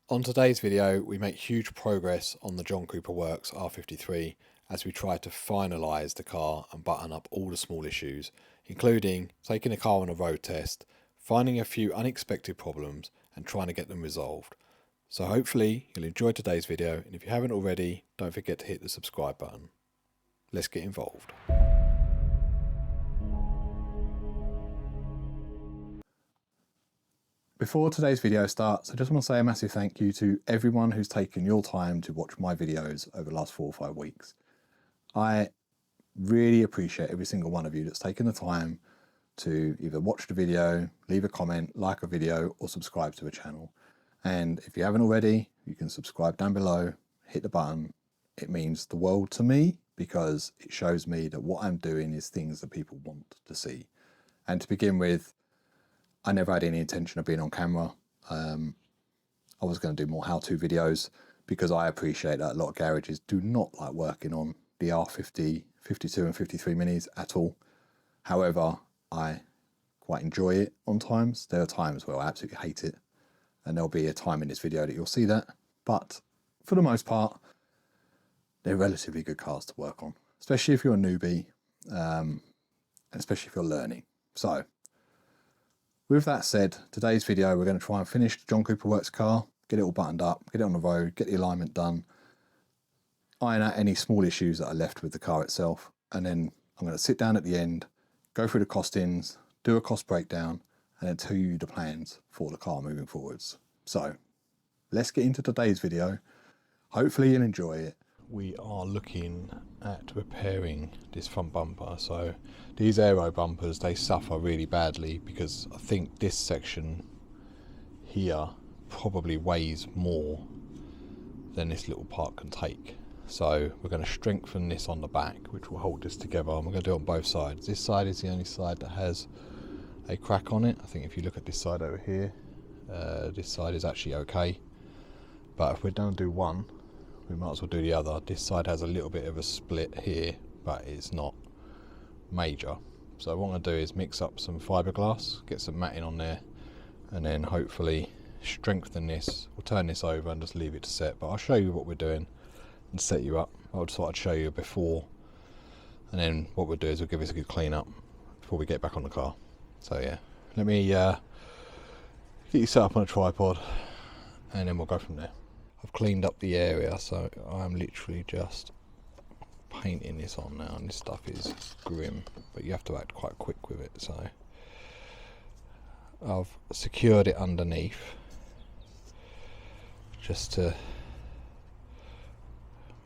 On today's video, we make huge progress on the John Cooper Works R53 as we try to finalise the car and button up all the small issues, including taking the car on a road test, finding a few unexpected problems and trying to get them resolved. So hopefully you'll enjoy today's video, and if you haven't already, don't forget to hit the subscribe button. Let's get involved. Before today's video starts, I just want to say a massive thank you to everyone who's taken your time to watch my videos over the last 4 or 5 weeks. I really appreciate every single one of you that's taken the time to either watch the video, leave a comment, like a video, or subscribe to the channel. And if you haven't already, you can subscribe down below, hit the button. It means the world to me because it shows me that what I'm doing is things that people want to see. And to begin with, I never had any intention of being on camera. I was going to do more how-to videos because I appreciate that a lot of garages do not like working on the R50, 52 and 53 minis at all. However, I quite enjoy it on times. There are times where I absolutely hate it, and there'll be a time in this video that you'll see that. But for the most part, they're relatively good cars to work on, especially if you're a newbie, and especially if you're learning. So, with that said, today's video we're going to try and finish the John Cooper Works car, get it all buttoned up, get it on the road, get the alignment done, iron out any small issues that are left with the car itself, and then I'm going to sit down at the end, go through the costings, do a cost breakdown, and then tell you the plans for the car moving forwards. So, let's get into today's video. Hopefully you'll enjoy it. We are looking at repairing this front bumper. So these Aero bumpers, they suffer really badly because I think this section here probably weighs more than this little part can take. So we're going to strengthen this on the back, which will hold this together, and we're going to do it on both sides. This side is the only side that has a crack on it. I think if you look at this side over here, this side is actually okay, but if we're going to do one, we might as well do the other. This side has a little bit of a split here, but it's not major. So what I'm going to do is mix up some fiberglass, get some matting on there, and then hopefully strengthen this. We'll turn this over and just leave it to set, but I'll show you what we're doing and set you up. I just thought I'd show you before, and then what we'll do is we'll give this a good clean up before we get back on the car. So yeah, let me get you set up on a tripod, and then we'll go from there. I've cleaned up the area, so I'm literally just painting this on now, and this stuff is grim, but you have to act quite quick with it. So I've secured it underneath just to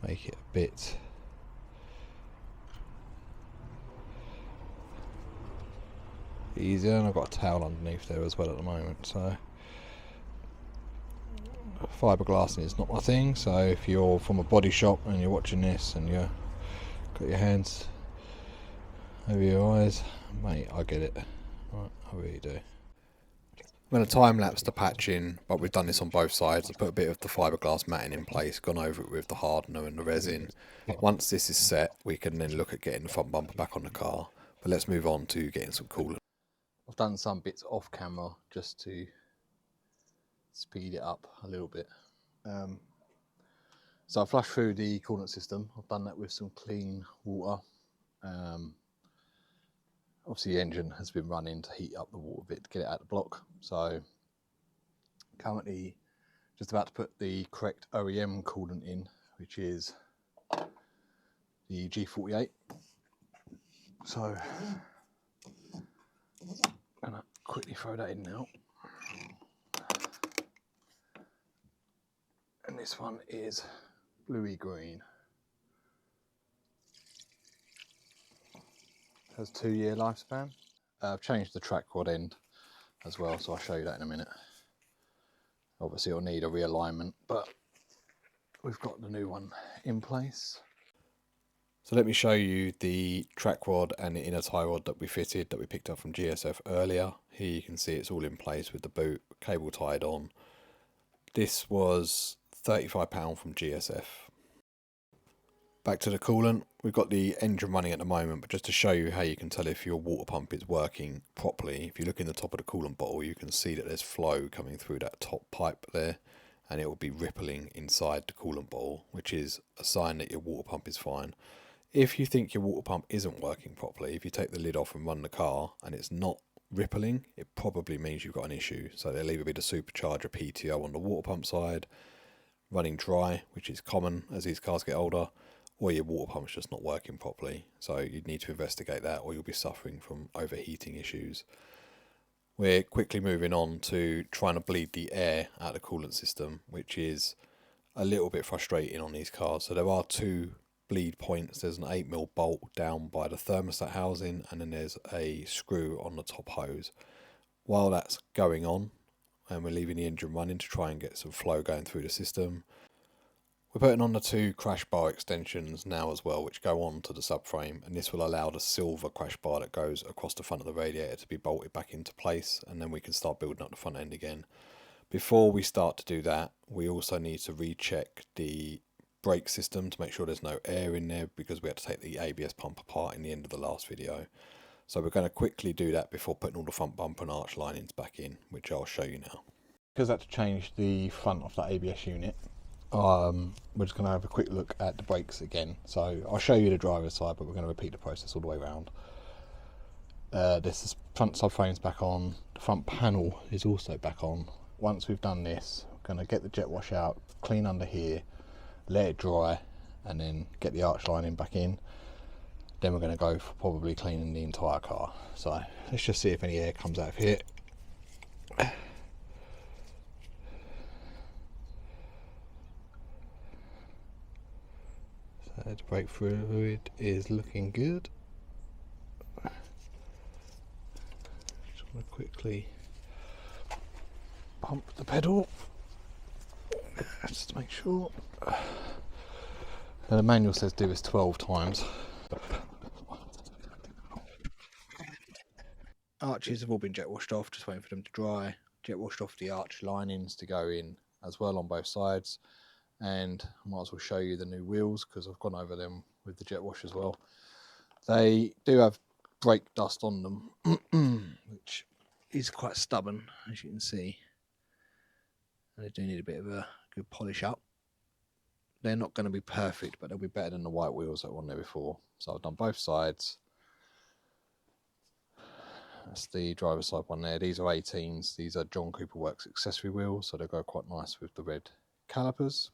make it a bit easier, and I've got a towel underneath there as well at the moment. So fiberglassing is not my thing, so if you're from a body shop and you're watching this and you've got your hands over your eyes, mate, I get it. Right, I really do. I'm going to time lapse the patching, but we've done this on both sides. I put a bit of the fiberglass matting in place, gone over it with the hardener and the resin. Once this is set, we can then look at getting the front bumper back on the car. But let's move on to getting some coolant. I've done some bits off camera just to speed it up a little bit. So I flushed through the coolant system. I've done that with some clean water. Obviously the engine has been running to heat up the water bit to get it out of the block. So currently just about to put the correct OEM coolant in, which is the G48. So I'm gonna quickly throw that in now. And this one is bluey green. It has 2-year lifespan. I've changed the track rod end as well, so I'll show you that in a minute. Obviously it'll need a realignment, but we've got the new one in place. So let me show you the track rod and the inner tie rod that we fitted, that we picked up from GSF earlier. Here you can see it's all in place with the boot, cable tied on. This was £35 from GSF. Back to the coolant, we've got the engine running at the moment, but just to show you how you can tell if your water pump is working properly, if you look in the top of the coolant bottle, you can see that there's flow coming through that top pipe there, and it will be rippling inside the coolant bottle, which is a sign that your water pump is fine. If you think your water pump isn't working properly, if you take the lid off and run the car and it's not rippling, it probably means you've got an issue. So there'll either be the supercharger PTO on the water pump side running dry, which is common as these cars get older, or your water pump's just not working properly. So you'd need to investigate that, or you'll be suffering from overheating issues. We're quickly moving on to trying to bleed the air out of the coolant system, which is a little bit frustrating on these cars. So there are two bleed points. There's an 8mm bolt down by the thermostat housing, and then there's a screw on the top hose. While that's going on, and we're leaving the engine running to try and get some flow going through the system, we're putting on the two crash bar extensions now as well, which go on to the subframe, and this will allow the silver crash bar that goes across the front of the radiator to be bolted back into place, and then we can start building up the front end again. Before we start to do that, we also need to recheck the brake system to make sure there's no air in there, because we had to take the ABS pump apart in the end of the last video. So we're going to quickly do that before putting all the front bumper and arch linings back in, which I'll show you now. Because I had to change the front of that ABS unit, we're just going to have a quick look at the brakes again. So I'll show you the driver's side, but we're going to repeat the process all the way around. This front subframe's back on, the front panel is also back on. Once we've done this, we're going to get the jet wash out, clean under here, let it dry, and then get the arch lining back in. Then we're going to go for probably cleaning the entire car. So let's just see if any air comes out of here. So the brake fluid is looking good. Just want to quickly pump the pedal just to make sure. The manual says do this 12 times. Arches have all been jet washed off, just waiting for them to dry. Jet washed off the arch linings to go in as well on both sides. And I might as well show you the new wheels, because I've gone over them with the jet wash as well. They do have brake dust on them, which is quite stubborn, as you can see. And they do need a bit of a good polish up. They're not going to be perfect, but they'll be better than the white wheels that were on there before. So I've done both sides. That's the driver's side one there. These are 18s. These are John Cooper Works accessory wheels, so they go quite nice with the red calipers.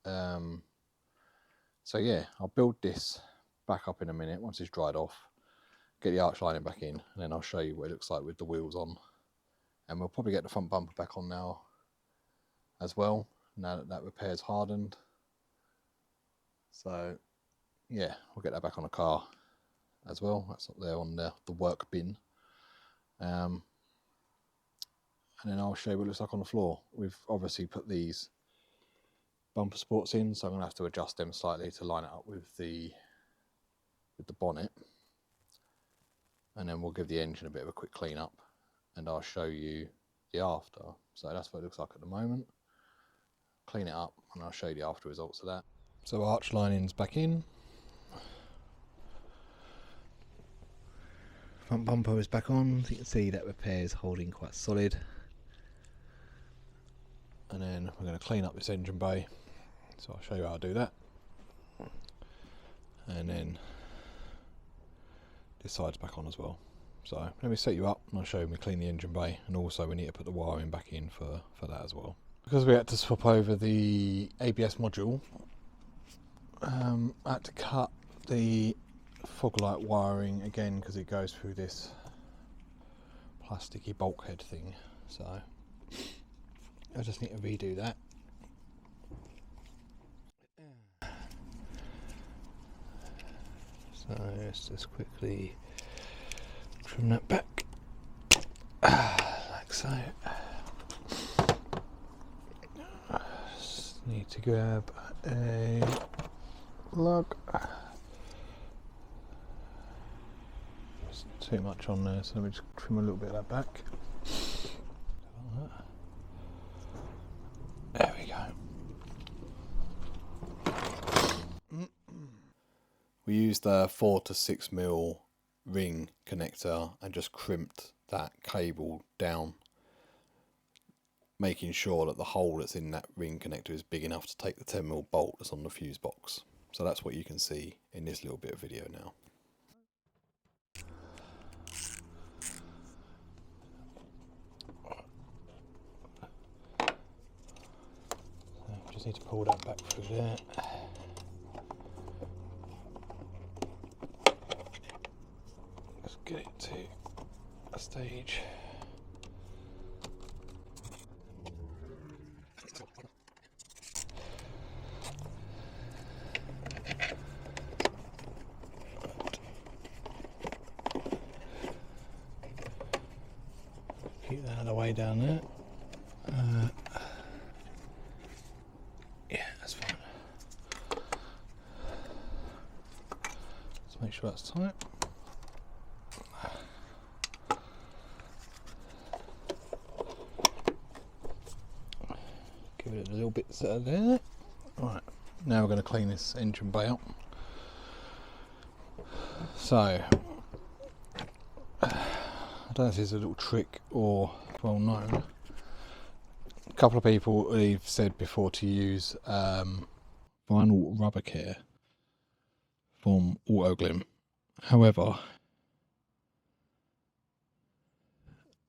So yeah, I'll build this back up in a minute once it's dried off, get the arch lining back in, and then I'll show you what it looks like with the wheels on. And we'll probably get the front bumper back on now as well, now that that repair's hardened. So yeah, we'll get that back on the car as well. That's up there on the work bin. And then I'll show you what it looks like on the floor. We've obviously put these bumper supports in, so I'm going to have to adjust them slightly to line it up with the bonnet. And then we'll give the engine a bit of a quick clean up, and I'll show you the after. So that's what it looks like at the moment. Clean it up and I'll show you the after results of that. So arch lining's back in. Front bumper is back on. So you can see that repair is holding quite solid. And then we're going to clean up this engine bay. So I'll show you how to do that. And then this side's back on as well. So let me set you up and I'll show you me clean the engine bay, and also we need to put the wiring back in for that as well. Because we had to swap over the ABS module, I had to cut the fog light wiring again because it goes through this plasticky bulkhead thing. So I just need to redo that. So let's just quickly trim that back, like so. Just need to grab a lug. There's too much on there, so let me just trim a little bit of that back. There we go. We used a 4 to 6mm ring connector and just crimped that cable down making sure that the hole that's in that ring connector is big enough to take the 10mm bolt that's on the fuse box. So that's what you can see in this little bit of video now. So just need to pull that back through there. Let's get it to a stage. Keep that out of the way down there. Yeah, that's fine. Let's make sure that's tight. Give it a little bit of there. Right, now we're going to clean this engine bay up. So, I don't know if this is a little trick or well known. A couple of people have said before to use vinyl rubber care from Autoglym. However,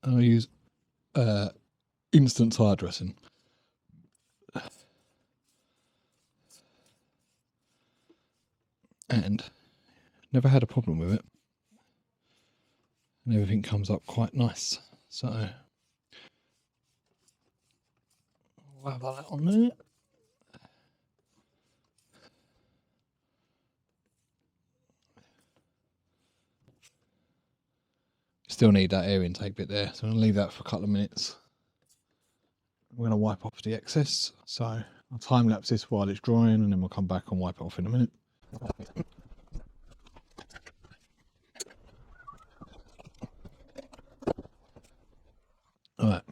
I use instant tire dressing. And never had a problem with it. And everything comes up quite nice. So I'll have that on there. Still need that air intake bit there, so I'm going to leave that for a couple of minutes. We're going to wipe off the excess, so I'll time lapse this while it's drying and then we'll come back and wipe it off in a minute. Alright.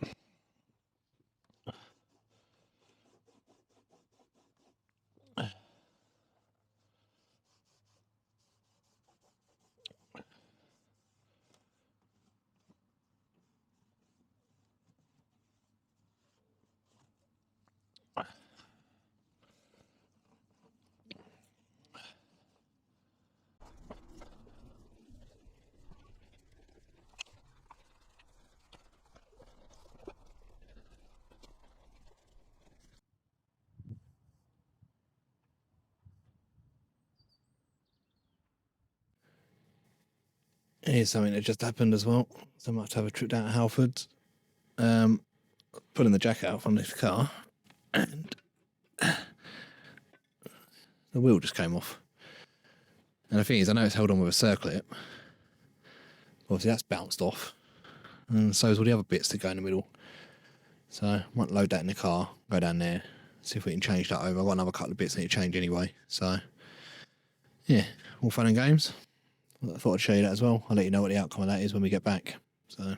Here's something that just happened as well. So I might have a trip down to Halfords. Pulling the jacket out from this car and the wheel just came off. And the thing is, I know it's held on with a circlip. Obviously that's bounced off. And so is all the other bits that go in the middle. So I might load that in the car, go down there, see if we can change that over. I've got another couple of bits I need to change anyway. So yeah, all fun and games. I thought I'd show you that as well. I'll let you know what the outcome of that is when we get back. So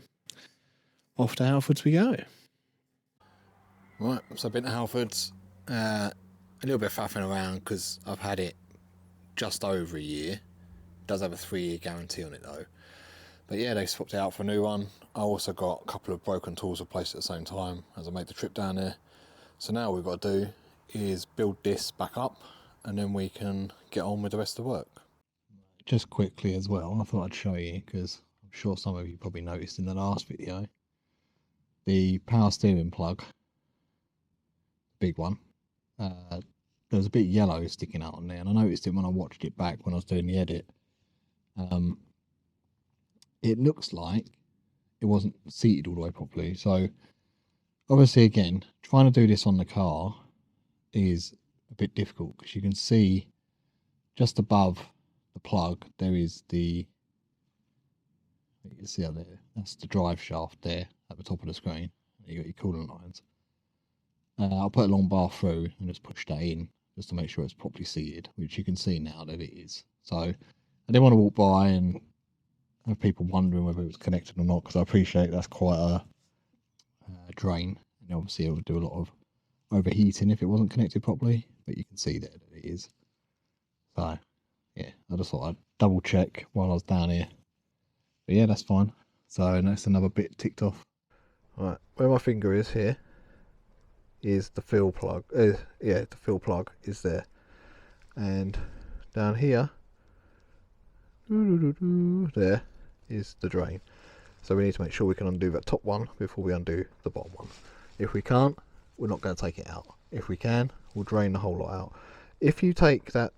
off to Halfords we go. Right, so I've been to Halfords. A little bit faffing around because I've had it just over a year. It does have a 3-year guarantee on it though. But yeah, they swapped it out for a new one. I also got a couple of broken tools replaced at the same time as I made the trip down there. So now what we've got to do is build this back up and then we can get on with the rest of the work. Just quickly as well, I thought I'd show you because I'm sure some of you probably noticed in the last video. The power steering plug, big one, there was a bit yellow sticking out on there and I noticed it when I watched it back when I was doing the edit. It looks like it wasn't seated all the way properly. So obviously again, trying to do this on the car is a bit difficult because you can see just above the plug there is the, you can see out there, that's the drive shaft there at the top of the screen. You got your coolant lines. I'll put a long bar through and just push that in just to make sure it's properly seated, which you can see now that it is. So I didn't want to walk by and have people wondering whether it was connected or not, because I appreciate that's quite a drain, and obviously it would do a lot of overheating if it wasn't connected properly, but you can see there that it is. So yeah, I just thought I'd double check while I was down here, but yeah, that's fine. So that's another bit ticked off. Right, where my finger is here, is the fill plug. Yeah, the fill plug is there, and down here, there is the drain. So we need to make sure we can undo that top one before we undo the bottom one. If we can't, we're not going to take it out. If we can, we'll drain the whole lot out. If you take that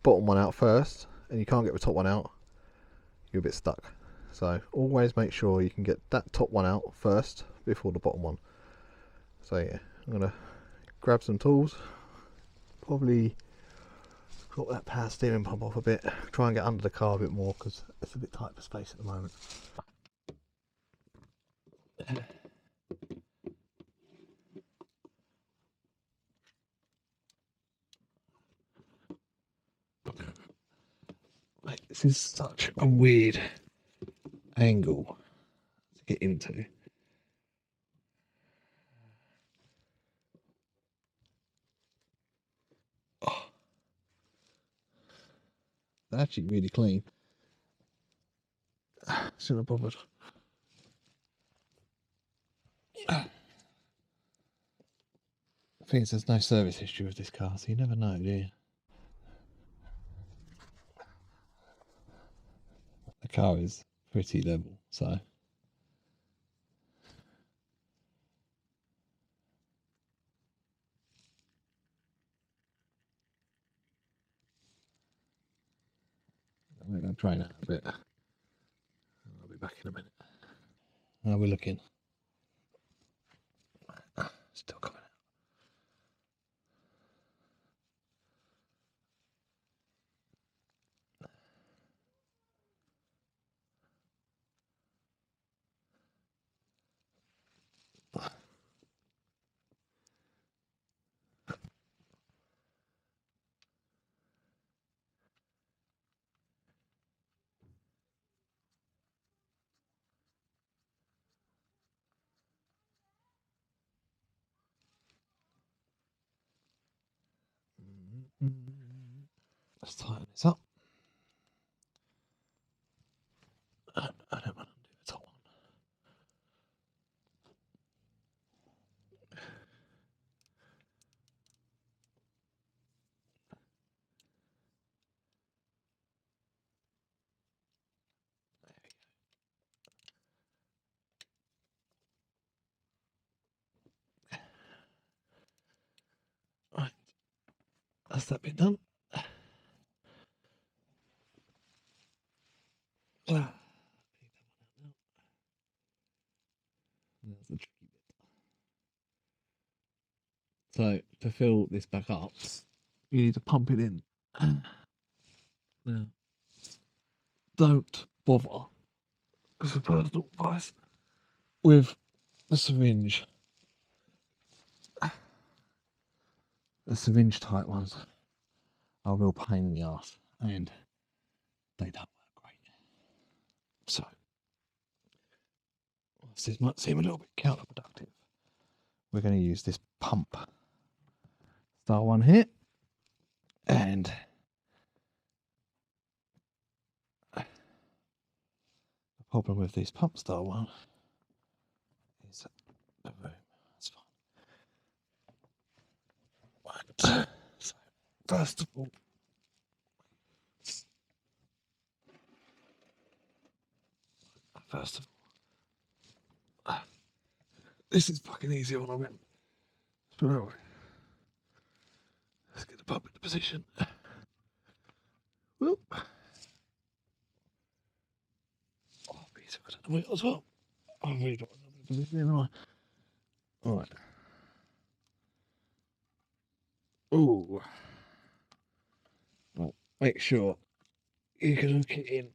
bottom one out first and you can't get the top one out, you're a bit stuck. So always make sure you can get that top one out first before the bottom one. So yeah, I'm going to grab some tools, probably drop that power steering pump off a bit, try and get under the car a bit more because it's a bit tight for space at the moment. Mate, this is such a weird angle to get into. Oh, they're actually really clean. Shouldn't have bothered. The thing is, there's no service history with this car, so you never know, do you? The car is pretty level, so. I'm going to drain out a bit. I'll be back in a minute. How are we looking? Still coming out. Let's tighten this up. I don't want to do the top one. Right, that's that bit done. That's the tricky bit. So to fill this back up, you need to pump it in. Now, don't bother, as a personal advice, with the syringe. The syringe type ones are a real pain in the arse, and they don't work great. So this might seem a little bit counterproductive. We're going to use this pump style one here, and the problem with this pump style one is the room. That's fine. Right. So first of all, this is fucking easier when I'm in. Let's get the pump into position. Whoop. Oh, Peter, I don't know where as well. I've really got another position in, haven't I? All right. Ooh. Right. Make sure you can hook it in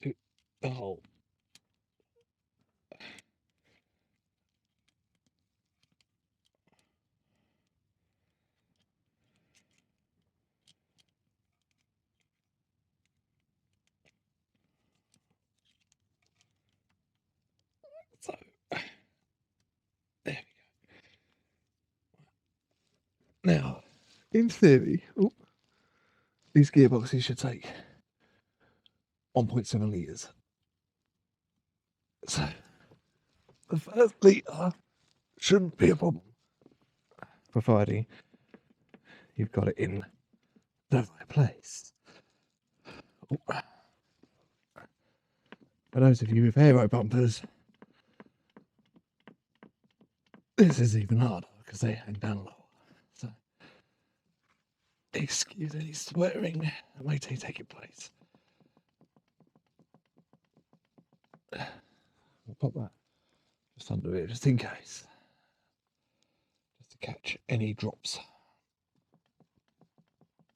to the hole. So, there we go. Now, in theory, these gearboxes should take 1.7 litres. So, the first litre shouldn't be a problem. providing you've got it in the right place. For those of you with aero bumpers, this is even harder because they hang down low. So, excuse any swearing that may take place. I'll pop that just under it, just in case. Just to catch any drops.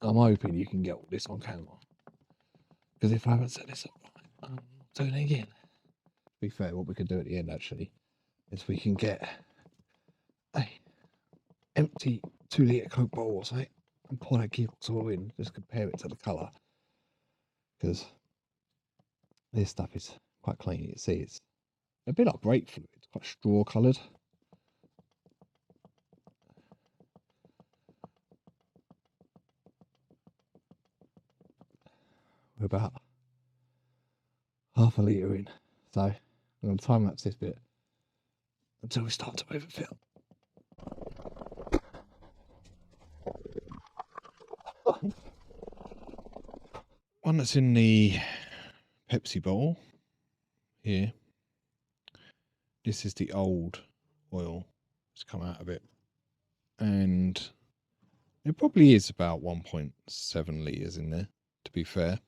I'm hoping you can get all this on camera. Because if I haven't set this up right, I'm doing it again. To be fair, what we could do at the end actually is we can get a empty 2 litre Coke bottle or something and pour that Gearbox Oil in, just compare it to the colour. Because this stuff is quite clean, you can see it's a bit like brake fluid, it's quite straw coloured. We're about half a litre in, so I'm going to time lapse this bit until we start to overfill. One that's in the Pepsi bottle here. This is the old oil that's come out of it, and it probably is about 1.7 litres in there, to be fair.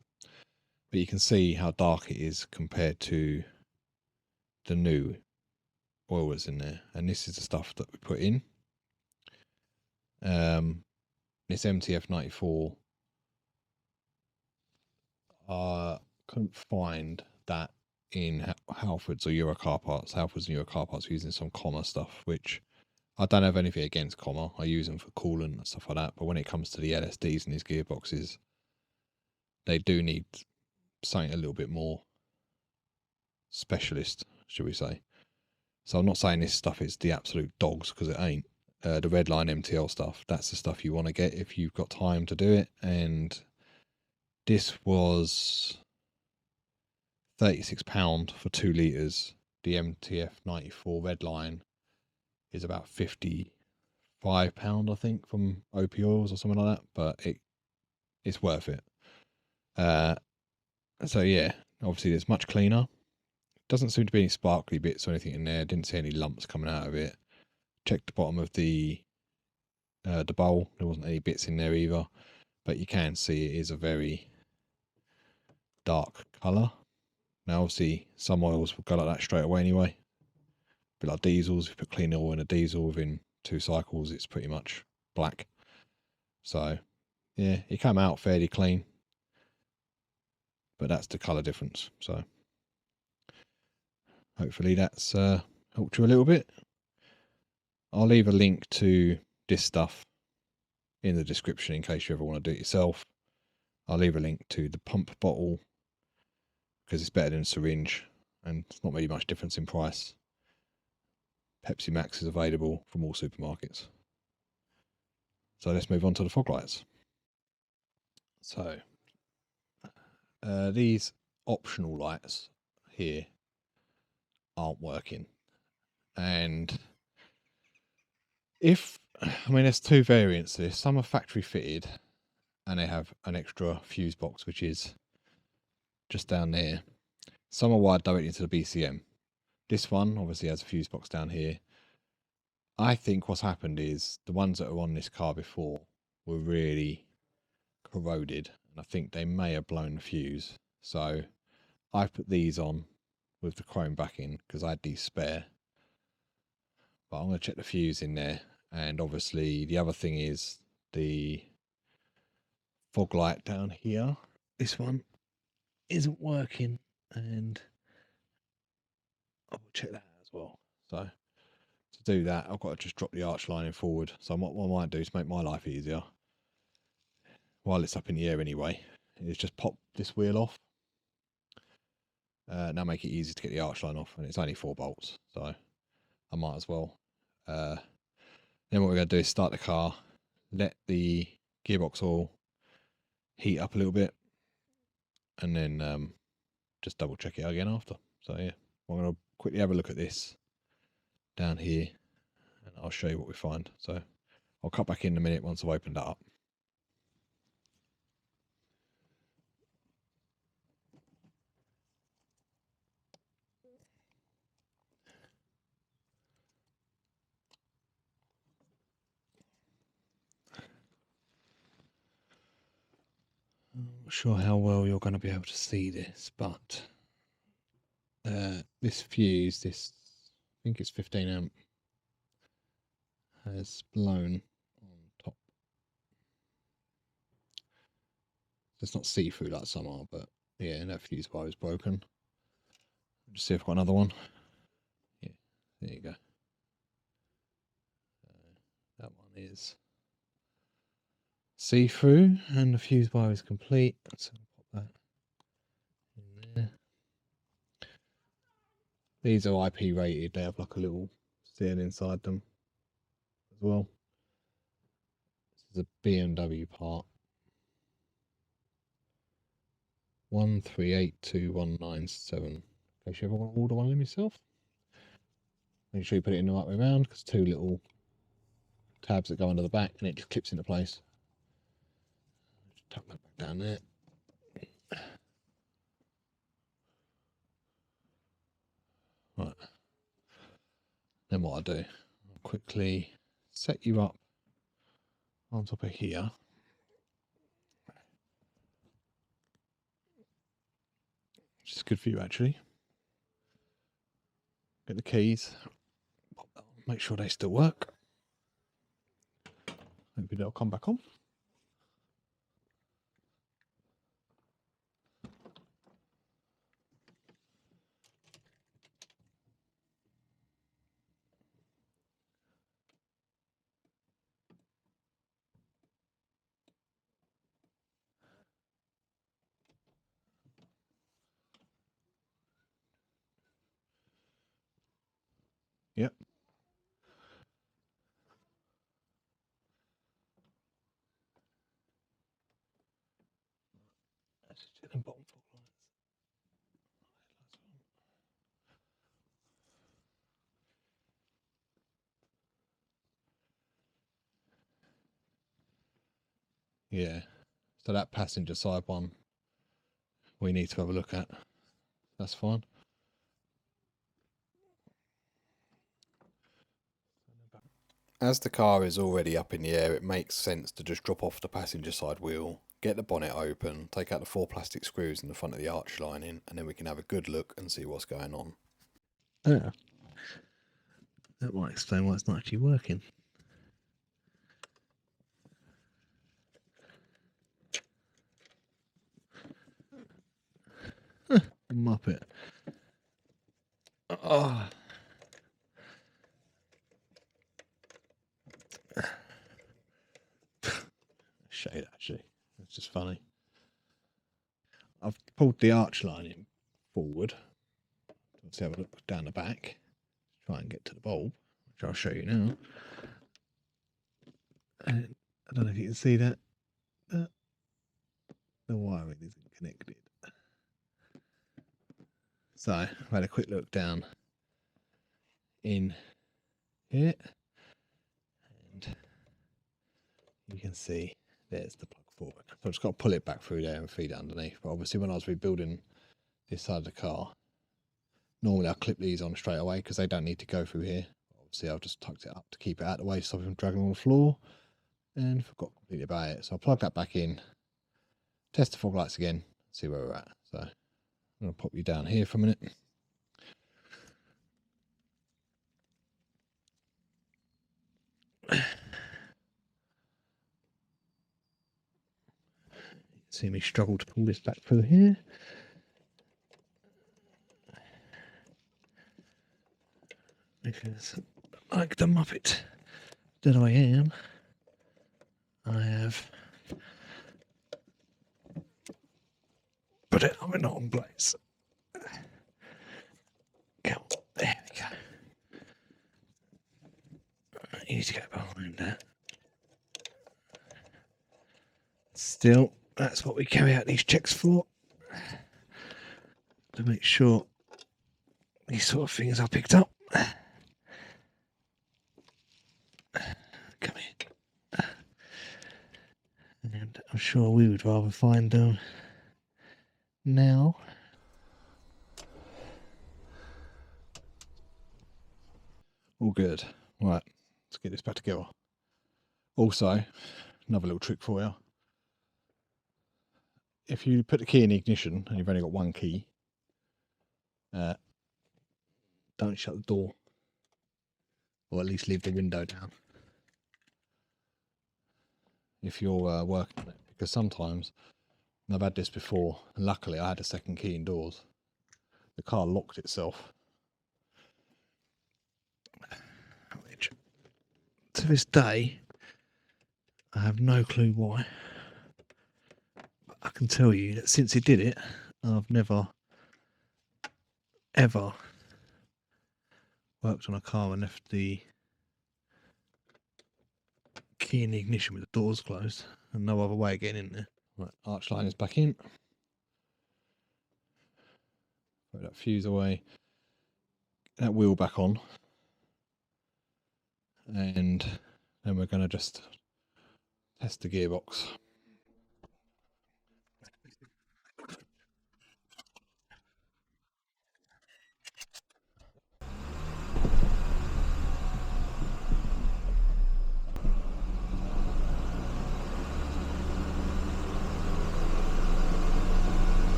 But you can see how dark it is compared to the new oil that's in there. And this is the stuff that we put in. This MTF 94. I couldn't find that in Halfords or Euro car parts. Halfords and Euro car parts are using some comma stuff, which I don't have anything against comma. I use them for coolant and stuff like that. But when it comes to the LSDs and these gearboxes, they do need something a little bit more specialist, should we say. So I'm not saying this stuff is the absolute dogs, because it ain't. The Redline MTL stuff, that's the stuff you want to get if you've got time to do it. And this was £36 for 2 litres. The MTF 94 Redline is about £55, I think, from OP Oils or something like that. But it's worth it. So yeah, obviously it's much cleaner. Doesn't seem to be any sparkly bits or anything in there. Didn't see any lumps coming out of it. Checked the bottom of the bowl. There wasn't any bits in there either. But you can see it is a very dark colour. Now obviously some oils will go like that straight away anyway. A bit like diesels. If you put clean oil in a diesel within 2 cycles, it's pretty much black. So yeah, it came out fairly clean. But that's the colour difference. So hopefully that's helped you a little bit. I'll leave a link to this stuff in the description in case you ever want to do it yourself. I'll leave a link to the pump bottle because it's better than a syringe and it's not really much difference in price. Pepsi Max is available from all supermarkets. So let's move on to the fog lights. So these optional lights here aren't working. And there's 2 variants to this. Some are factory fitted and they have an extra fuse box, which is just down there. Some are wired directly into the BCM. This one obviously has a fuse box down here. I think what's happened is the ones that were on this car before were really corroded, and I think they may have blown the fuse. So I've put these on with the chrome backing because I had these spare. But I'm going to check the fuse in there. And obviously the other thing is the fog light down here. This one isn't working, and I'll check that as well. So to do that, I've got to just drop the arch lining forward. So what I might do to make my life easier, while it's up in the air anyway, is just pop this wheel off. Now make it easy to get the arch line off, and it's only 4 bolts, so I might as well. Then what we're going to do is start the car, let the gearbox oil heat up a little bit, and then just double check it again after. So yeah, I'm going to quickly have a look at this down here, and I'll show you what we find. So I'll cut back in a minute once I've opened that up. I'm not sure how well you're going to be able to see this, but this fuse, I think it's 15 amp, has blown on top. It's not see-through like some are, but yeah, that fuse bar is broken. Just see if I've got another one. Yeah, there you go. That one is see-through, and the fuse bar is complete. So I'll pop that in there. These are IP rated. They have like a little seal inside them as well. This is a BMW part. 1382197. In case you ever want to order one of them yourself. Make sure you put it in the right way around, because 2 little tabs that go under the back and it just clips into place. Just tuck that back down there. Right. Then what I'll do, I'll quickly set you up on top of here. Which is good for you actually. Get the keys, pop that on, make sure they still work. Maybe they'll come back on. Yep. Yeah, so that passenger side one we need to have a look at. That's fine. As the car is already up in the air, it makes sense to just drop off the passenger side wheel, get the bonnet open, take out the 4 plastic screws in the front of the arch lining, and then we can have a good look and see what's going on. Yeah. That might explain why it's not actually working. Muppet. Oh. Shade actually. It's just funny. I've pulled the arch lining forward. Let's have a look down the back. Try and get to the bulb, which I'll show you now. And I don't know if you can see that. The wiring isn't connected. So I've had a quick look down in here, and you can see there's the plug for it. So I've just got to pull it back through there and feed it underneath. But obviously when I was rebuilding this side of the car, normally I'll clip these on straight away because they don't need to go through here. Obviously I've just tucked it up to keep it out of the way, stop it from dragging on the floor, and forgot completely about it. So I'll plug that back in, test the fog lights again, see where we're at. So I'm going to pop you down here for a minute. See me struggle to pull this back through here. Because, like the Muppet that I am, I have put it on the wrong place. Come on, there we go. You need to go behind that. Still, that's what we carry out these checks for, to make sure these sort of things are picked up. Come here. I'm sure we would rather find them now. All good. Right, let's get this back together. Also, another little trick for you. If you put the key in the ignition and you've only got one key, don't shut the door, or at least leave the window down if you're working on it, because sometimes, and I've had this before, and luckily I had a second key indoors, the car locked itself, which to this day I have no clue why. But I can tell you that since it did it, I've never ever worked on a car and left the key in the ignition with the doors closed and no other way of getting in there. Right, arch line is back in. Put that fuse away. That wheel back on. And then we're going to just test the gearbox.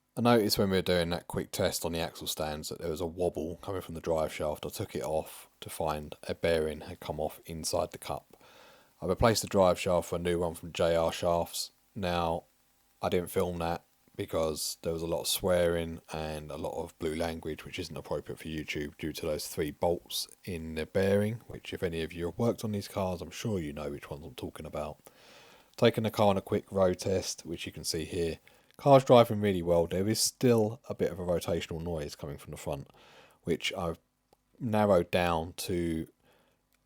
I noticed when we were doing that quick test on the axle stands that there was a wobble coming from the drive shaft. I took it off to find a bearing had come off inside the cup. I replaced the drive shaft for a new one from JR Shafts. Now, I didn't film that because there was a lot of swearing and a lot of blue language, which isn't appropriate for YouTube due to those 3 bolts in the bearing, which if any of you have worked on these cars, I'm sure you know which ones I'm talking about. Taking the car on a quick road test, which you can see here. Car's driving really well. There is still a bit of a rotational noise coming from the front, which I've narrowed down to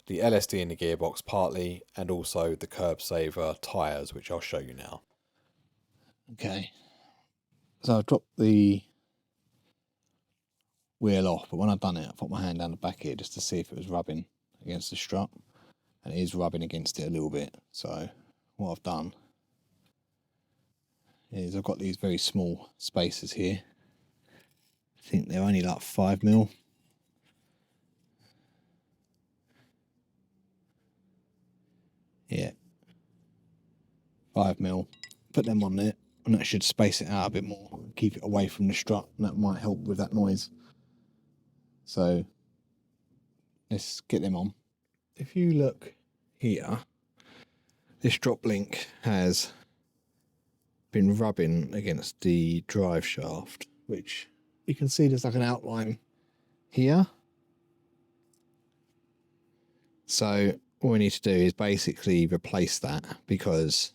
the LSD in the gearbox partly, and also the curb saver tyres, which I'll show you now. Okay, so I've dropped the wheel off, but when I've done it, I put my hand down the back here just to see if it was rubbing against the strut, and it is rubbing against it a little bit. So what I've done is I've got these very small spacers here. I think they're only like 5mm. Yeah, 5mm. Put them on there, and that should space it out a bit more, keep it away from the strut, and that might help with that noise. So let's get them on. If you look here, this drop link has been rubbing against the drive shaft, which you can see there's like an outline here. So what we need to do is basically replace that, because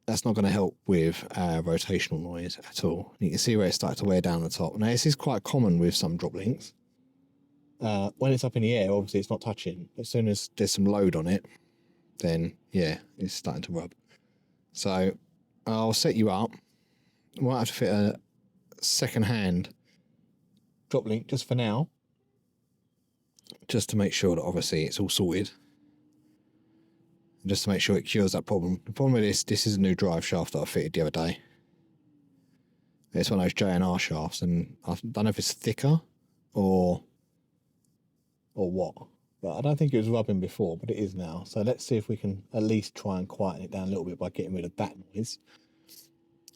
that's not going to help with rotational noise at all. You can see where it started to wear down the top. Now this is quite common with some drop links. When it's up in the air, obviously it's not touching. As soon as there's some load on it, then yeah, it's starting to rub. So I'll set you up. I might have to fit a second-hand drop link just for now, just to make sure that obviously it's all sorted, and just to make sure it cures that problem. The problem with this is a new drive shaft that I fitted the other day. It's one of those J&R shafts, and I don't know if it's thicker or what, but I don't think it was rubbing before, but it is now. So let's see if we can at least try and quieten it down a little bit by getting rid of that noise,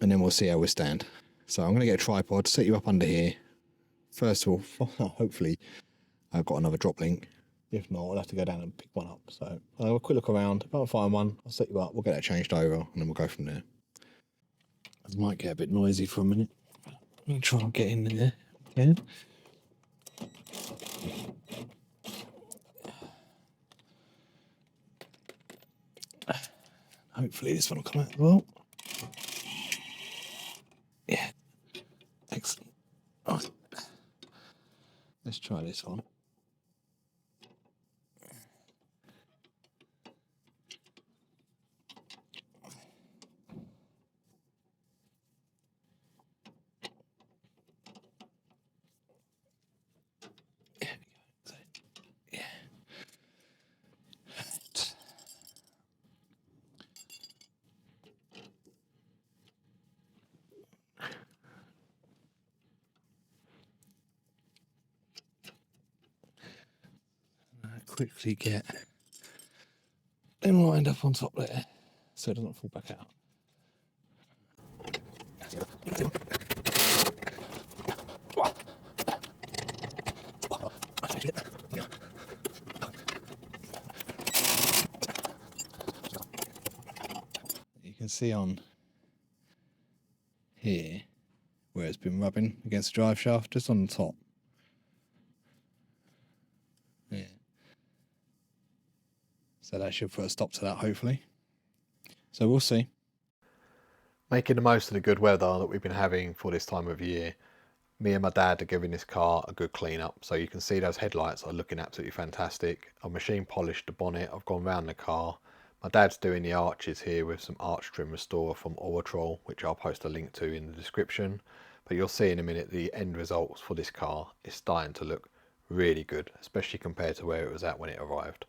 and then we'll see how we stand. So I'm going to get a tripod, set you up under here. First of all, hopefully I've got another drop link. If not, I'll have to go down and pick one up. So I'll have a quick look around. If I find one, I'll set you up. We'll get that changed over, and then we'll go from there. It might get a bit noisy for a minute. Let me try and get in there again. Hopefully this one will come out as well. Yeah, excellent. Right. Let's try this one. quickly get them lined up on top there so it doesn't fall back out. You can see on here where it's been rubbing against the drive shaft, just on the top. Yeah. So that should put a stop to that, hopefully. So we'll see. Making the most of the good weather that we've been having for this time of year, me and my dad are giving this car a good clean up. So you can see those headlights are looking absolutely fantastic. I've machine polished the bonnet, I've gone round the car. My dad's doing the arches here with some arch trim restore from Oratrol, which I'll post a link to in the description. But you'll see in a minute the end results for this car is starting to look really good, especially compared to where it was at when it arrived.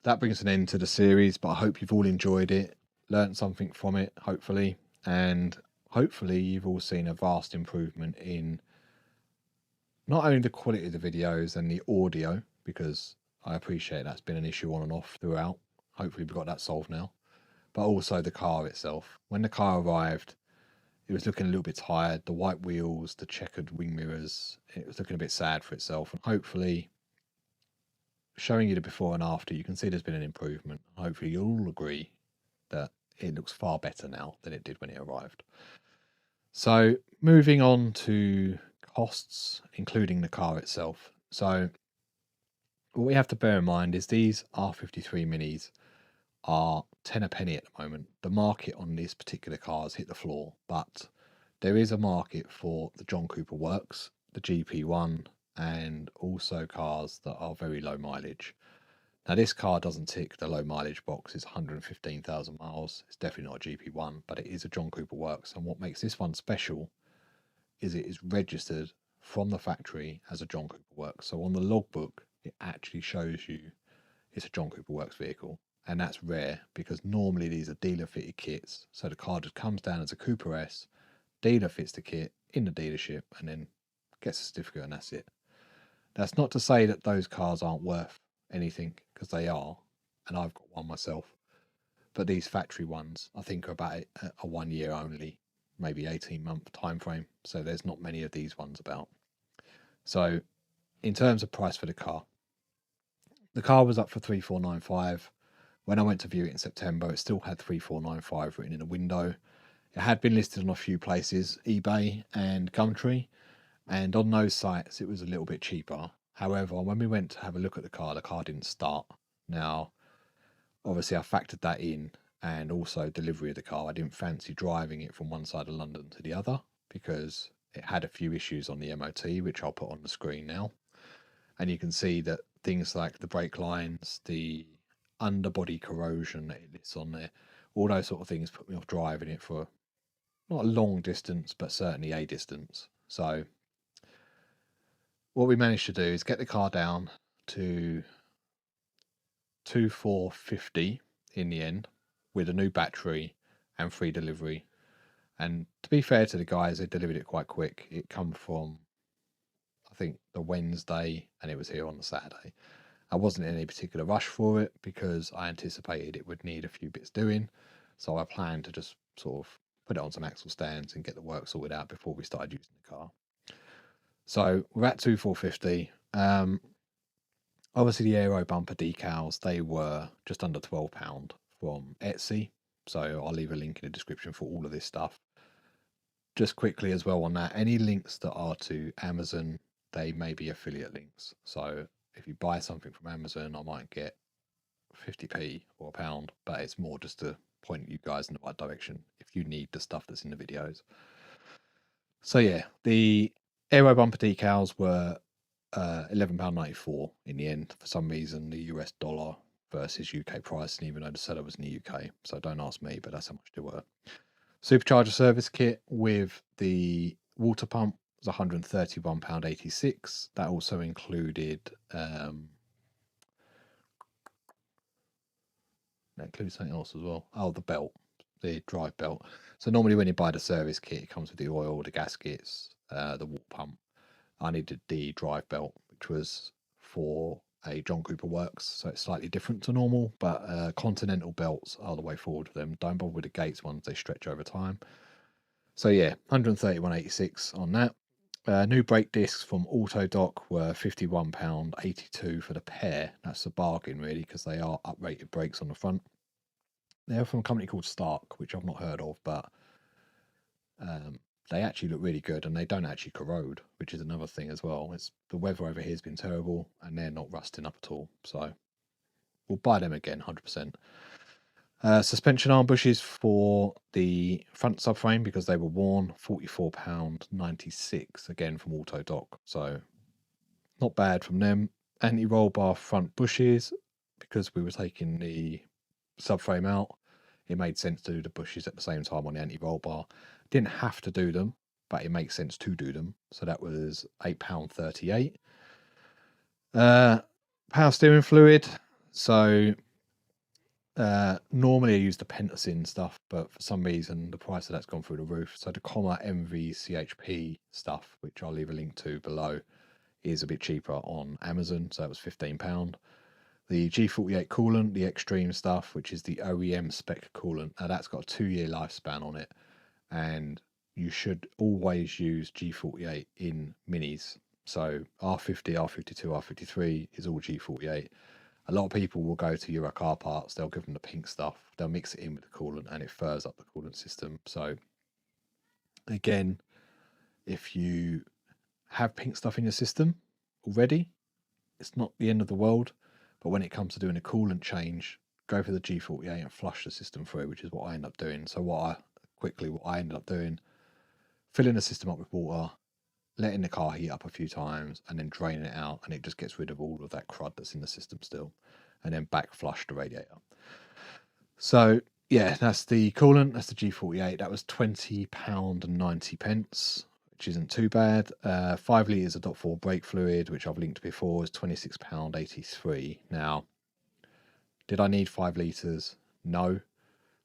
That brings an end to the series, but I hope you've all enjoyed it, learned something from it, hopefully, and hopefully you've all seen a vast improvement in not only the quality of the videos and the audio, because I appreciate that's been an issue on and off throughout. Hopefully we've got that solved now, but also the car itself. When the car arrived, it was looking a little bit tired. The white wheels, the checkered wing mirrors, it was looking a bit sad for itself. And hopefully, showing you the before and after, you can see there's been an improvement. Hopefully you'll all agree that it looks far better now than it did when it arrived. So moving on to costs, including the car itself. So what we have to bear in mind is these R53 Minis are 10 a penny at the moment. The market on this particular car has hit the floor, but there is a market for the John Cooper Works, the GP1, and also cars that are very low mileage. Now this car doesn't tick the low mileage box. It's 115,000 miles. It's definitely not a GP1, but it is a John Cooper Works. And what makes this one special is it is registered from the factory as a John Cooper Works. So on the logbook, it actually shows you it's a John Cooper Works vehicle. And that's rare because normally these are dealer fitted kits. So the car just comes down as a Cooper S, dealer fits the kit in the dealership and then gets a certificate and that's it. That's not to say that those cars aren't worth anything, because they are, and I've got one myself. But these factory ones, I think, are about a 1 year only, maybe 18-month time frame. So there's not many of these ones about. So in terms of price for the car was up for 3495. When I went to view it in September, it still had 3495 written in the window. It had been listed on a few places, eBay and Gumtree, and on those sites it was a little bit cheaper. However, when we went to have a look at the car didn't start. Now, obviously I factored that in, and also delivery of the car. I didn't fancy driving it from one side of London to the other because it had a few issues on the MOT, which I'll put on the screen now. And you can see that things like the brake lines, the underbody corrosion that it lists on there, all those sort of things put me off driving it for not a long distance, but certainly a distance. So what we managed to do is get the car down to 2450 in the end with a new battery and free delivery. And to be fair to the guys, they delivered it quite quick. It come from, I think, the Wednesday and it was here on the Saturday. I wasn't in any particular rush for it because I anticipated it would need a few bits doing. So I planned to just sort of put it on some axle stands and get the work sorted out before we started using the car. So we're at 2450. Obviously the Aero bumper decals, they were just under £12 from Etsy. So I'll leave a link in the description for all of this stuff. Just quickly as well on that, any links that are to Amazon, they may be affiliate links. So if you buy something from Amazon, I might get 50p or a pound, but it's more just to point you guys in the right direction if you need the stuff that's in the videos. So yeah, the Aero bumper decals were £11.94 in the end. For some reason, the US dollar versus UK pricing, even though the seller was in the UK. So don't ask me, but that's how much they were. Supercharger service kit with the water pump was £131.86. That also included that includes something else as well. Oh, the belt, the drive belt. So normally when you buy the service kit, it comes with the oil, the gaskets, the water pump. I needed the drive belt, which was for a John Cooper Works, so it's slightly different to normal, but Continental belts are the way forward with them. Don't bother with the Gates ones, they stretch over time. So yeah, 131.86 on that. New brake discs from Autodoc were £51.82 for the pair. That's a bargain really, because they are uprated brakes on the front. They're from a company called Stark, which I've not heard of, but they actually look really good, and they don't actually corrode, which is another thing as well. It's the weather over here has been terrible, and they're not rusting up at all. So we'll buy them again, 100%. Suspension arm bushes for the front subframe because they were worn, £44.96 again from Autodoc. So not bad from them. Anti-roll bar front bushes because we were taking the subframe out. It made sense to do the bushes at the same time on the anti-roll bar. Didn't have to do them, but it makes sense to do them. So that was £8.38. Power steering fluid. So normally I use the Pentacin stuff, but for some reason the price of that's gone through the roof. So the Comma MV CHP stuff, which I'll leave a link to below, is a bit cheaper on Amazon. So that was £15. The G48 coolant, the Extreme stuff, which is the OEM spec coolant. Now that's got a 2-year lifespan on it, and you should always use G48 in minis. So R50, R52, R53 is all G48. A lot of people will go to Euro car parts, they'll give them the pink stuff, they'll mix it in with the coolant, and it furs up the coolant system. So again, if you have pink stuff in your system already, it's not the end of the world. But when it comes to doing a coolant change, go for the G48 and flush the system through, which is what I end up doing. So what I ended up doing, filling the system up with water, letting the car heat up a few times, and then draining it out, and it just gets rid of all of that crud that's in the system still, and then back flush the radiator. So yeah, that's the coolant, that's the G48. That was £20.90, which isn't too bad. 5 litres of .4 brake fluid, which I've linked before, is £26.83. Now, did I need 5 litres? No.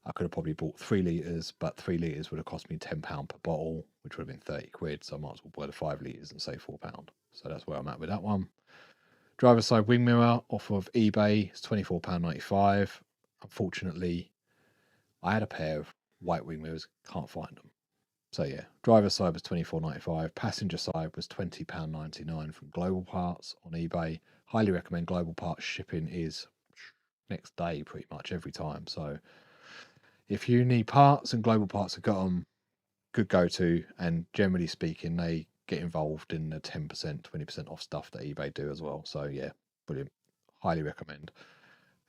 I could have probably bought 3 litres, but 3 litres would have cost me £10 per bottle, which would have been 30 quid. So I might as well buy the 5 litres and save £4. So that's where I'm at with that one. Driver side wing mirror off of eBay is £24.95. Unfortunately, I had a pair of white wing mirrors, can't find them. So yeah, driver side was £24.95. Passenger side was £20.99 from Global Parts on eBay. Highly recommend Global Parts. Shipping is next day pretty much every time. So if you need parts and Global Parts have got them, good go-to. And generally speaking, they get involved in the 10%, 20% off stuff that eBay do as well. So yeah, brilliant. Highly recommend.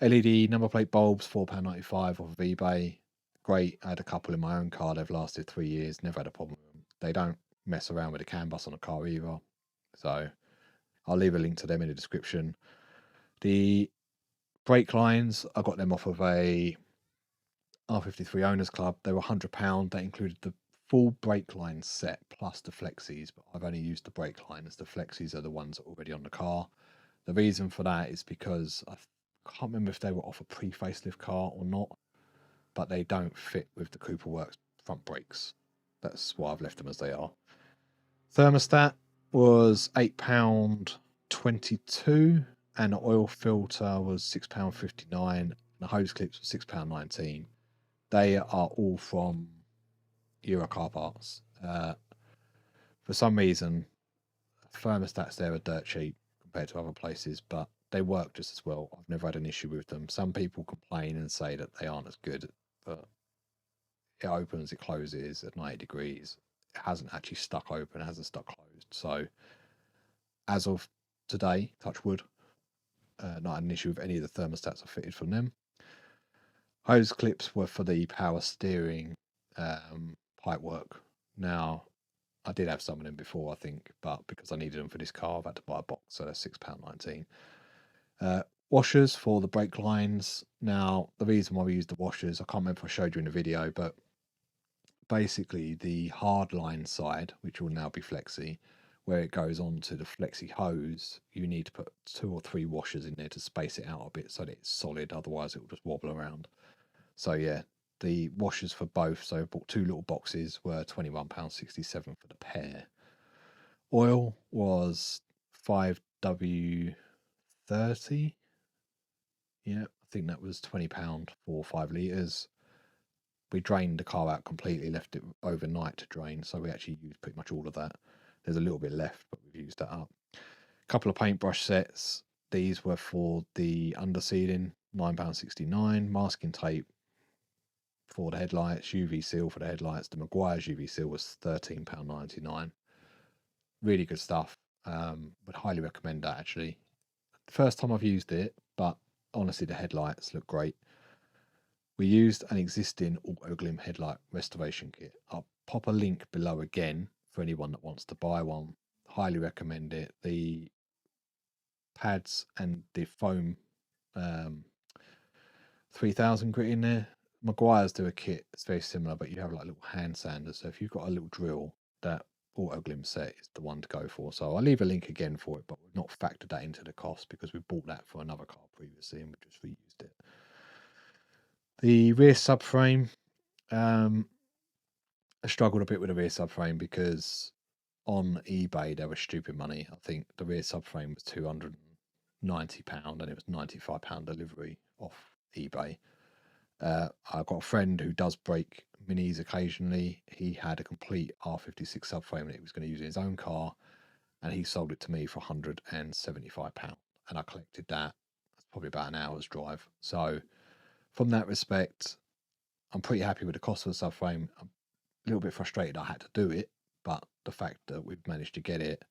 LED number plate bulbs, £4.95 off of eBay. Great. I had a couple in my own car. They've lasted 3 years. Never had a problem with them. They don't mess around with the CAN bus on a car either. So I'll leave a link to them in the description. The brake lines, I got them off of a R53 Owners Club. They were £100. That included the full brake line set plus the flexies, but I've only used the brake line as the flexies are the ones that are already on the car. The reason for that is because I can't remember if they were off a pre-facelift car or not, but they don't fit with the Cooper Works front brakes. That's why I've left them as they are. Thermostat was £8.22, and the oil filter was £6.59, and the hose clips were £6.19. They are all from Euro car parts. For some reason, thermostats there are dirt cheap compared to other places, but they work just as well. I've never had an issue with them. Some people complain and say that they aren't as good, but it opens, it closes at 90 degrees. It hasn't actually stuck open, it hasn't stuck closed. So as of today, touch wood, not an issue with any of the thermostats I fitted from them. Hose clips were for the power steering pipe work. Now, I did have some of them before, I think, but because I needed them for this car, I've had to buy a box, so they're £6.19. Washers for the brake lines. Now, the reason why we use the washers, I can't remember if I showed you in the video, but basically the hard line side, which will now be flexi, where it goes on to the flexi hose, you need to put 2 or 3 washers in there to space it out a bit so that it's solid, otherwise it will just wobble around. So yeah, the washers for both, so I bought 2 little boxes, were £21.67 for the pair. Oil was 5W30. Yeah, I think that was £20 for 5 litres. We drained the car out completely, left it overnight to drain, so we actually used pretty much all of that. There's a little bit left, but we've used that up. A couple of paintbrush sets. These were for the undersealing, £9.69. Masking tape for the headlights, UV seal for the headlights. The Maguire's UV seal was £13.99. Really good stuff. Would highly recommend that actually. First time I've used it, but honestly the headlights look great. We used an existing auto glim headlight restoration kit. I'll pop a link below again for anyone that wants to buy one. Highly recommend it. The pads and the foam 3000 grit in there. Maguire's do a kit that's very similar, but you have like little hand sanders. So if you've got a little drill, that auto glim set is the one to go for. So I'll leave a link again for it, but we've not factored that into the cost because we bought that for another car previously and we just reused it. The rear subframe, I struggled a bit with the rear subframe because on eBay there was stupid money. I think the rear subframe was £290 and it was £95 delivery off eBay. I've got a friend who does break minis occasionally. He had a complete R56 subframe that he was going to use in his own car, and he sold it to me for £175, and I collected that. It's probably about an hour's drive. So from that respect, I'm pretty happy with the cost of the subframe. I'm a little bit frustrated I had to do it, but the fact that we've managed to get it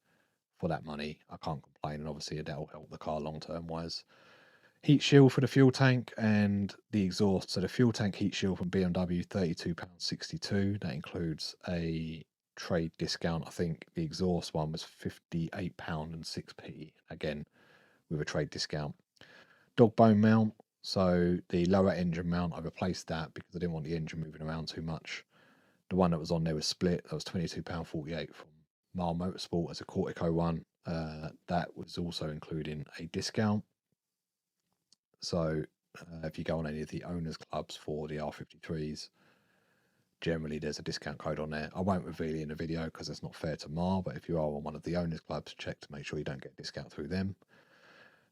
for that money, I can't complain, and obviously that'll help the car long term wise. Heat shield for the fuel tank and the exhaust. So the fuel tank heat shield from BMW, £32.62. That includes a trade discount. I think the exhaust one was £58.06. Again, with a trade discount. Dog bone mount. So the lower engine mount, I replaced that because I didn't want the engine moving around too much. The one that was on there was split. That was £22.48 from Mile Motorsport as a Cortico one. That was also including a discount. So if you go on any of the owners clubs for the R53s, generally there's a discount code on there. I won't reveal it in the video because it's not fair to Mar, but if you are on one of the owners clubs, check to make sure you don't get a discount through them.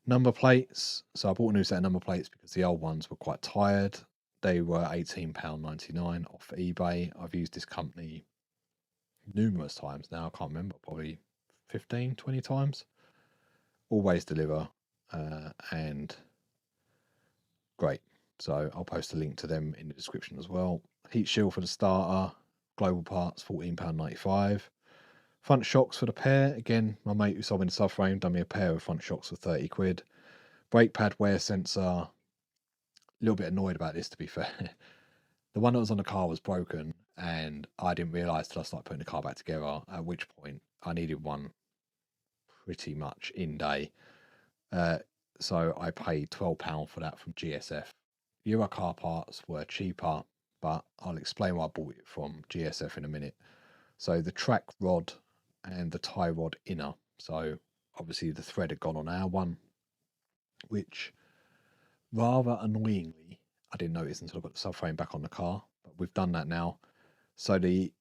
Number plates. So I bought a new set of number plates because the old ones were quite tired. They were £18.99 off eBay. I've used this company numerous times now. I can't remember, probably 15, 20 times. Always deliver and great. So I'll post a link to them in the description as well. Heat shield for the starter, global parts, £14.95. Front shocks for the pair. Again, my mate who sold me the subframe done me a pair of front shocks for 30 quid. Brake pad wear sensor. A little bit annoyed about this, to be fair. The one that was on the car was broken, and I didn't realise till I started putting the car back together, at which point I needed one pretty much in day. So I paid £12 for that from GSF. Euro car parts were cheaper, but I'll explain why I bought it from GSF in a minute. So the track rod and the tie rod inner. So obviously the thread had gone on our one, which rather annoyingly, I didn't notice until I got the subframe back on the car, but we've done that now. So the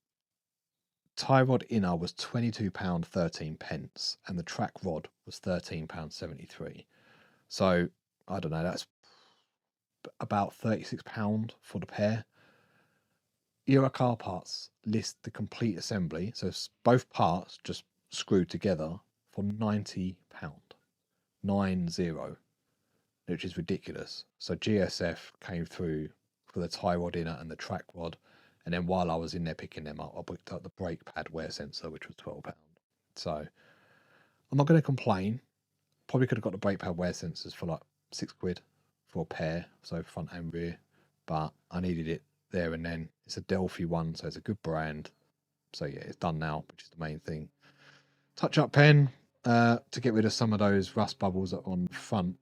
tie rod inner was £22.13 and the track rod was £13.73. So I don't know, that's about £36 for the pair. Era car parts list the complete assembly, so both parts just screwed together for £90, 90, which is ridiculous. So GSF came through for the tie rod inner and the track rod, and then while I was in there picking them up, I picked up the brake pad wear sensor, which was £12. So I'm not going to complain. Probably could have got the brake pad wear sensors for like £6 for a pair, so front and rear, but I needed it there and then. It's a Delphi one, so it's a good brand. So yeah, it's done now, which is the main thing. Touch up pen to get rid of some of those rust bubbles that are on the front.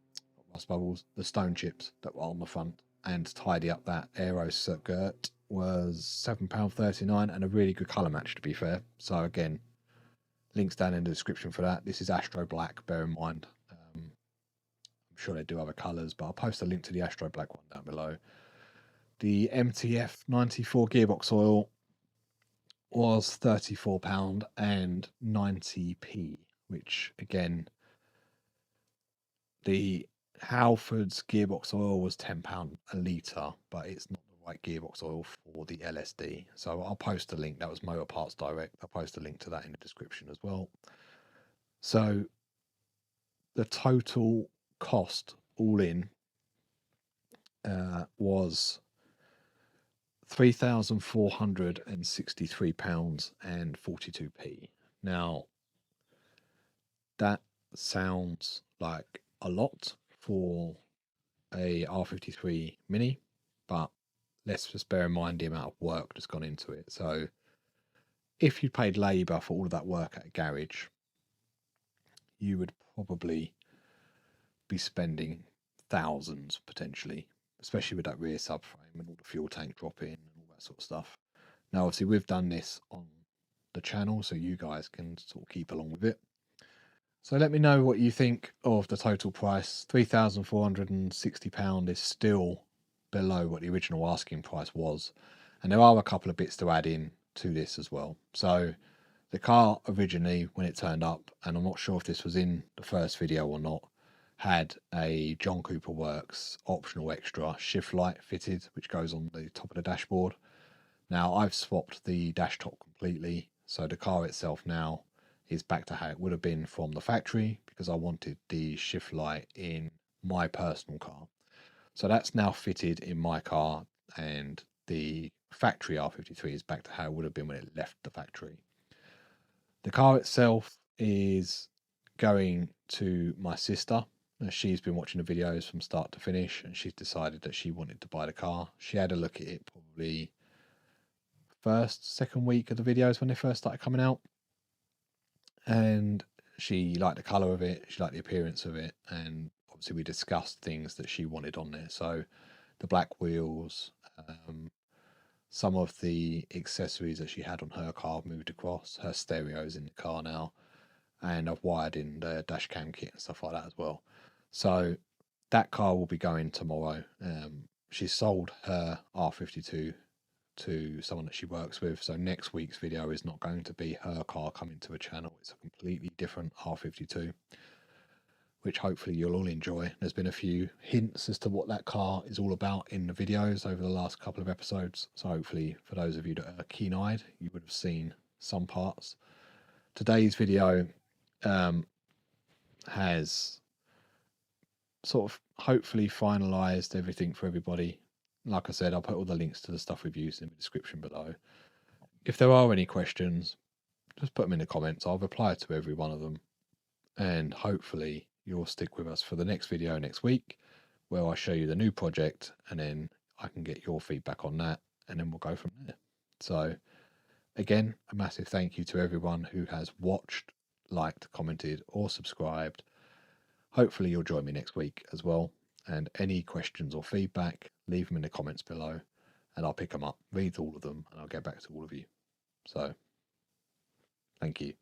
Rust bubbles, the stone chips that were on the front, and tidy up that Aero skirt was £7.39 and a really good colour match, to be fair. So again, links down in the description for that. This is Astro Black, bear in mind. I'm sure they do other colours, but I'll post a link to the Astro Black one down below. The MTF 94 Gearbox Oil was £34 and 90p, which again, the Halfords Gearbox Oil was £10 a litre, but it's not the right gearbox oil for the LSD. So I'll post a link. That was Motor Parts Direct. I'll post a link to that in the description as well. So the total cost all in was £3,463 and 42p. Now, that sounds like a lot for a R53 Mini, but let's just bear in mind the amount of work that's gone into it. So if you paid labour for all of that work at a garage, you would probably be spending thousands potentially, especially with that rear subframe and all the fuel tank drop in and all that sort of stuff. Now, obviously, we've done this on the channel, so you guys can sort of keep along with it. So let me know what you think of the total price. £3,460 is still below what the original asking price was. And there are a couple of bits to add in to this as well. So the car originally, when it turned up, and I'm not sure if this was in the first video or not, had a John Cooper Works optional extra shift light fitted, which goes on the top of the dashboard. Now I've swapped the dash top completely, so the car itself now is back to how it would have been from the factory, because I wanted the shift light in my personal car. So that's now fitted in my car, and the factory R53 is back to how it would have been when it left the factory. The car itself is going to my sister. She's been watching the videos from start to finish, and she's decided that she wanted to buy the car. She had a look at it probably second week of the videos when they first started coming out, and she liked the color of it, she liked the appearance of it, and obviously we discussed things that she wanted on there. So the black wheels, some of the accessories that she had on her car moved across. Her stereo's in the car now, and I've wired in the dash cam kit and stuff like that as well. So that car will be going tomorrow. She sold her R52 to someone that she works with, so next week's video is not going to be her car coming to a channel. It's a completely different R52, which hopefully you'll all enjoy. There's been a few hints as to what that car is all about in the videos over the last couple of episodes, so hopefully for those of you that are keen-eyed, you would have seen some parts. Today's video has sort of hopefully finalized everything for everybody. Like I said, I'll put all the links to the stuff we've used in the description below. If there are any questions, just put them in the comments. I'll reply to every one of them. And hopefully you'll stick with us for the next video next week, where I show you the new project, and then I can get your feedback on that, and then we'll go from there. So again, a massive thank you to everyone who has watched, liked, commented, or subscribed. Hopefully you'll join me next week as well. And any questions or feedback, leave them in the comments below, and I'll pick them up, read all of them, and I'll get back to all of you. So, thank you.